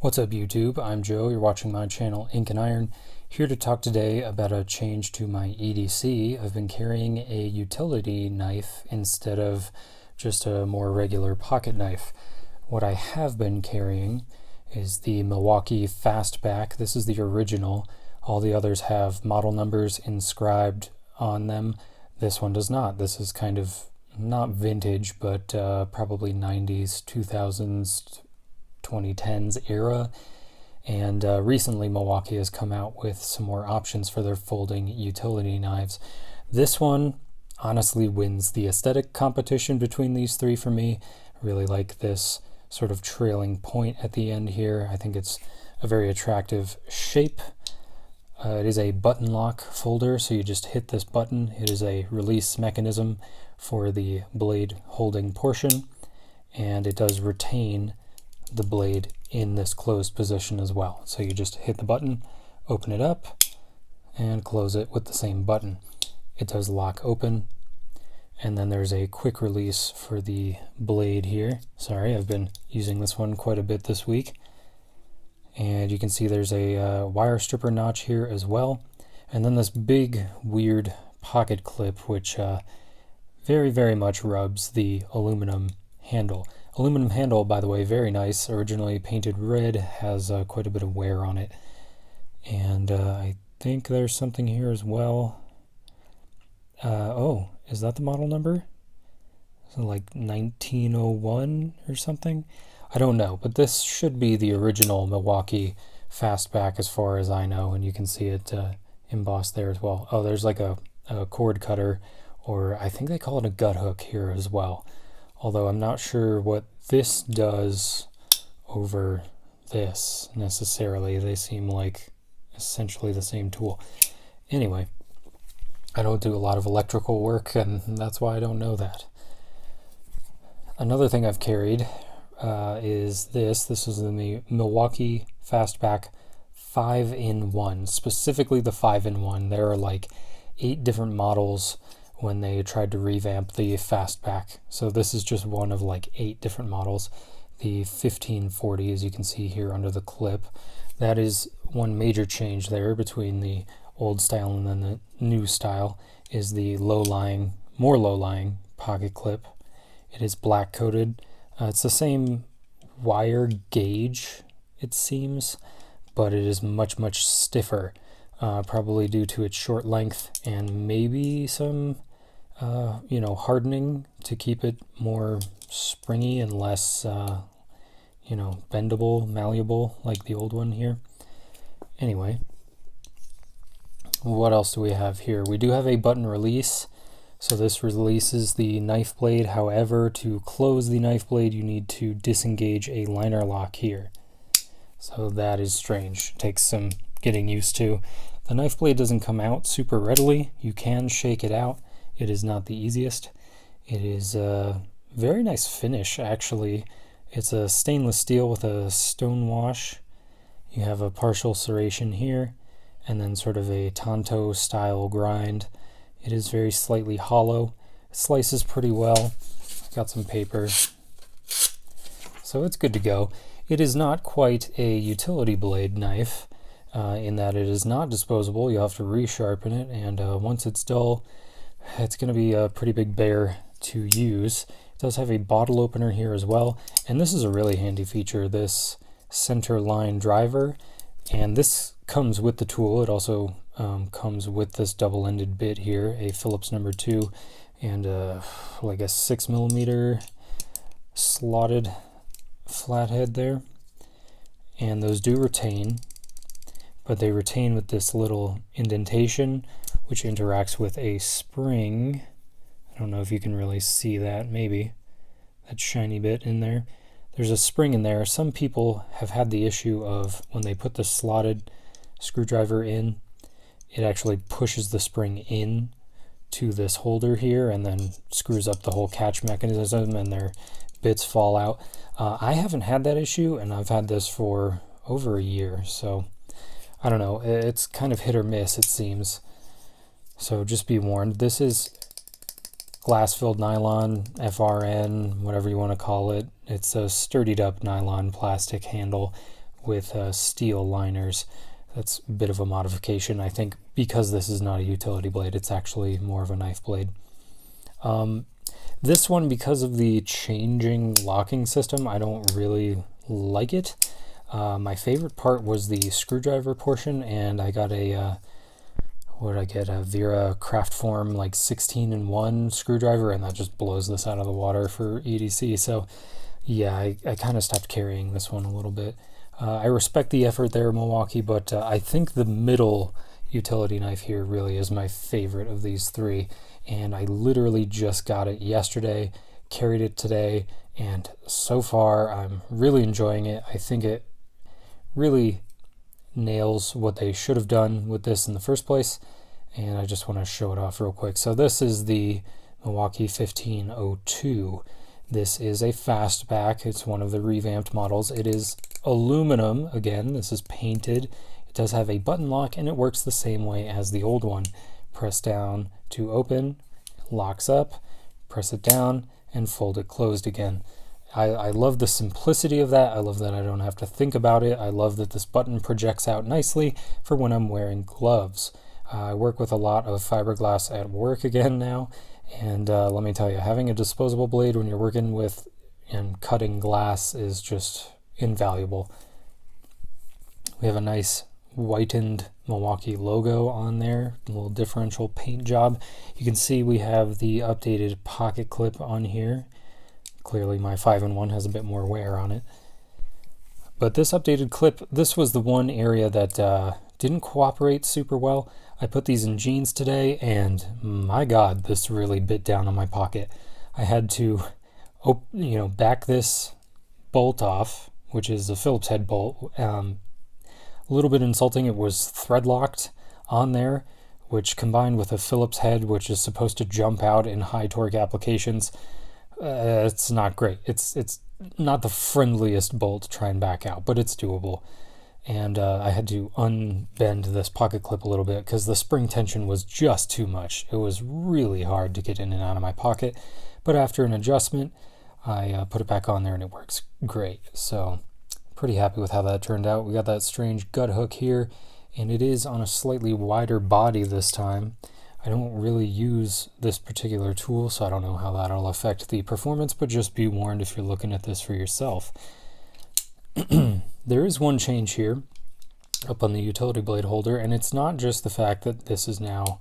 What's up YouTube? I'm Joe, you're watching my channel Ink&Iron, here to talk today about a change to my EDC. I've been carrying a utility knife instead of just a more regular pocket knife. What I have been carrying is the Milwaukee FastBack. This is the original. All the others have model numbers inscribed on them. This one does not. This is kind of not vintage, but probably 90s, 2000s, 2010s era, and recently Milwaukee has come out with some more options for their folding utility knives. This one honestly wins the aesthetic competition between these three for me. I really like this sort of trailing point at the end here. I think it's a very attractive shape. It is a button lock folder, so you just hit this button. It is a release mechanism for the blade holding portion, and it does retain the blade in this closed position as well. So you just hit the button, open it up, and close it with the same button. It does lock open, and then there's a quick release for the blade here. Sorry, I've been using this one quite a bit this week. And you can see there's a wire stripper notch here as well. And then this big weird pocket clip, which very, very much rubs the aluminum handle. Aluminum handle, by the way, very nice. Originally painted red, has quite a bit of wear on it. And I think there's something here as well. Oh, is that the model number? So like 1901 or something? I don't know, but this should be the original Milwaukee FastBack as far as I know, and you can see it embossed there as well. Oh, there's like a cord cutter, or I think they call it a gut hook here as well. Although I'm not sure what this does over this necessarily. They seem like essentially the same tool. Anyway, I don't do a lot of electrical work, and that's why I don't know that. Another thing I've carried is this. This is the Milwaukee FastBack 5-in-1, specifically the 5-in-1. There are like 8 different models when they tried to revamp the FastBack. So this is just one of like 8 different models. The 1540, as you can see here under the clip, that is one major change there between the old style and then the new style, is the more low-lying pocket clip. It is black coated. It's the same wire gauge, it seems, but it is much, much stiffer, probably due to its short length and maybe some hardening to keep it more springy and less, bendable, malleable like the old one here. Anyway, what else do we have here? We do have a button release. So this releases the knife blade. However, to close the knife blade, you need to disengage a liner lock here. So that is strange. It takes some getting used to. The knife blade doesn't come out super readily. You can shake it out. It is not the easiest. It is a very nice finish, actually. It's a stainless steel with a stone wash. You have a partial serration here, and then sort of a tanto style grind. It is very slightly hollow. It slices pretty well. Got some paper. So it's good to go. It is not quite a utility blade knife in that it is not disposable. You have to resharpen it, and once it's dull, it's going to be a pretty big bear to use. It does have a bottle opener here as well, and this is a really handy feature, this center line driver, and this comes with the tool. It also comes with this double-ended bit here, a Phillips number 2, and like a 6mm slotted flathead there. And those do retain, but they retain with this little indentation, which interacts with a spring. I don't know if you can really see that, maybe. That shiny bit in there. There's a spring in there. Some people have had the issue of when they put the slotted screwdriver in, it actually pushes the spring in to this holder here and then screws up the whole catch mechanism and their bits fall out. I haven't had that issue, and I've had this for over a year, so I don't know. It's kind of hit or miss, it seems. So just be warned. This is glass-filled nylon, FRN, whatever you want to call it. It's a sturdied up nylon plastic handle with steel liners. That's a bit of a modification. I think because this is not a utility blade, it's actually more of a knife blade. This one, because of the changing locking system, I don't really like it. My favorite part was the screwdriver portion, and I got a what did I get? A Vera Craftform like 16-in-1 screwdriver, and that just blows this out of the water for EDC. So yeah, I kind of stopped carrying this one a little bit. I respect the effort there, Milwaukee, but I think the middle utility knife here really is my favorite of these three. And I literally just got it yesterday, carried it today, and so far I'm really enjoying it. I think it really nails what they should have done with this in the first place, and I just want to show it off real quick. So this is the Milwaukee 1502. This is a FastBack. It's one of the revamped models. It is aluminum. Again, this is painted. It does have a button lock, and it works the same way as the old one. Press down to open, locks up, press it down, and fold it closed again. I love the simplicity of that. I love that I don't have to think about it. I love that this button projects out nicely for when I'm wearing gloves. I work with a lot of fiberglass at work again now, and let me tell you, having a disposable blade when you're working with and cutting glass is just invaluable. We have a nice whitened Milwaukee logo on there, a little differential paint job. You can see we have the updated pocket clip on here. Clearly my 5-in-1 has a bit more wear on it. But this updated clip, this was the one area that didn't cooperate super well. I put these in jeans today, and my God, this really bit down on my pocket. I had to, back this bolt off, which is a Phillips head bolt. A little bit insulting, it was thread locked on there, which combined with a Phillips head, which is supposed to jump out in high torque applications, it's not great. It's not the friendliest bolt to try and back out, but it's doable. And I had to unbend this pocket clip a little bit because the spring tension was just too much. It was really hard to get in and out of my pocket. But after an adjustment, I put it back on there and it works great. So pretty happy with how that turned out. We got that strange gut hook here, and it is on a slightly wider body this time. I don't really use this particular tool, so I don't know how that'll affect the performance, but just be warned if you're looking at this for yourself. There is one change here up on the utility blade holder, and it's not just the fact that this is now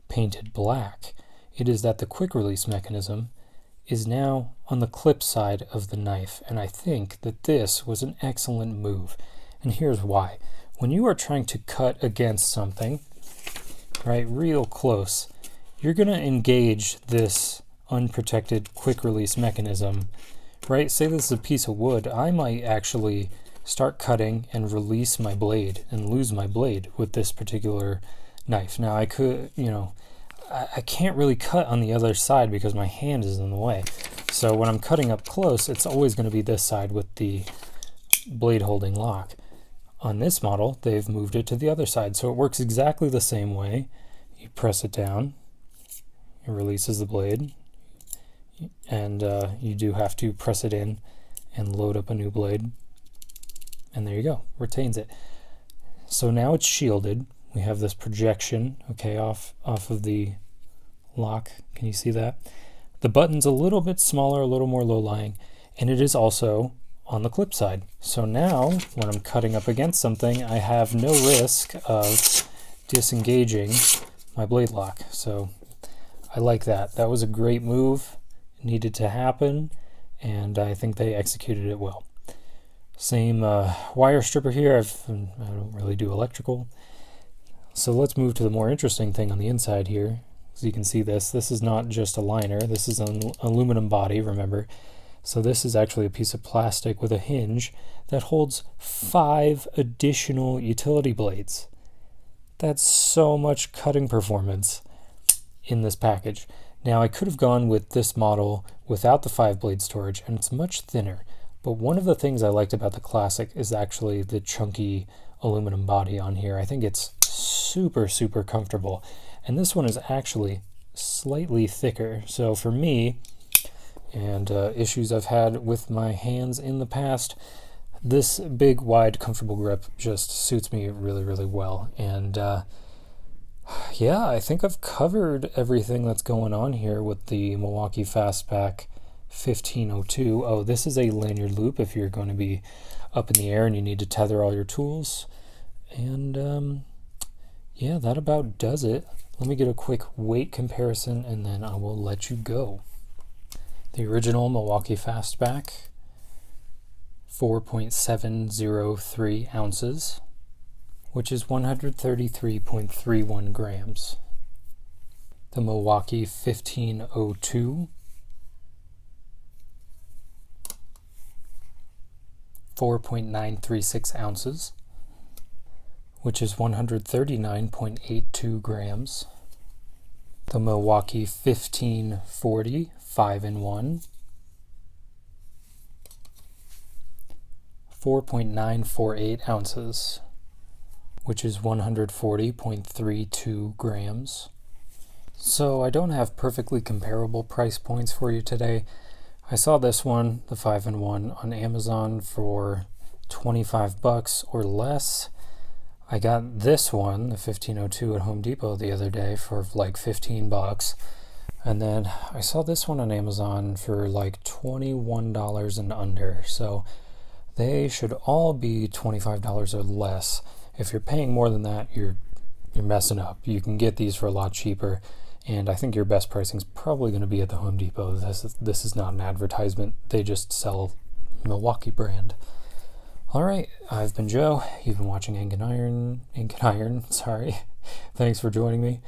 painted black. It is that the quick release mechanism is now on the clip side of the knife, and I think that this was an excellent move. And here's why. When you are trying to cut against something, right, real close, you're going to engage this unprotected quick release mechanism, right? Say this is a piece of wood. I might actually start cutting and release my blade and lose my blade with this particular knife. Now I could, I can't really cut on the other side because my hand is in the way. So when I'm cutting up close, it's always going to be this side with the blade holding lock. On this model, they've moved it to the other side, so it works exactly the same way. You press it down, it releases the blade, and you do have to press it in and load up a new blade, and there you go, retains it. So now it's shielded. We have this projection, okay, off of the lock. Can you see that? The button's a little bit smaller, a little more low-lying, and it is also on the clip side. So now, when I'm cutting up against something, I have no risk of disengaging my blade lock. So I like that. That was a great move. It needed to happen, and I think they executed it well. Same wire stripper here. I don't really do electrical. So let's move to the more interesting thing on the inside here. So you can see this is not just a liner. This is an aluminum body, remember. So this is actually a piece of plastic with a hinge that holds 5 additional utility blades. That's so much cutting performance in this package. Now I could have gone with this model without the 5-blade storage, and it's much thinner. But one of the things I liked about the Classic is actually the chunky aluminum body on here. I think it's super, super comfortable. And this one is actually slightly thicker. So for me, and issues I've had with my hands in the past, This big, wide, comfortable grip just suits me really, really well. And yeah, I think I've covered everything that's going on here with the Milwaukee FastBack 1502. Oh, this is a lanyard loop if you're going to be up in the air and you need to tether all your tools. And yeah, that about does it. Let me get a quick weight comparison and then I will let you go. The original Milwaukee FastBack, 4.703 ounces, which is 133.31 grams. The Milwaukee 1502, 4.936 ounces, which is 139.82 grams. The Milwaukee 1540 5-in-1, 4.948 ounces, which is 140.32 grams. So I don't have perfectly comparable price points for you today. I saw this one, the 5-in-1, on Amazon for $25 or less. I got this one, the 1502, at Home Depot the other day for like $15. And then I saw this one on Amazon for like $21 and under. So they should all be $25 or less. If you're paying more than that, you're messing up. You can get these for a lot cheaper. And I think your best pricing is probably going to be at the Home Depot. This is not an advertisement. They just sell Milwaukee brand. All right, I've been Joe. You've been watching Ink&Iron, sorry. Thanks for joining me.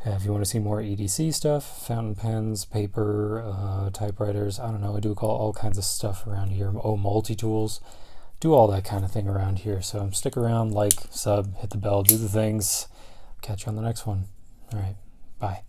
If you want to see more EDC stuff, fountain pens, paper, typewriters, I don't know, I do all kinds of stuff around here. Oh, multi-tools, do all that kind of thing around here. So stick around, like, sub, hit the bell, do the things. Catch you on the next one. All right, bye.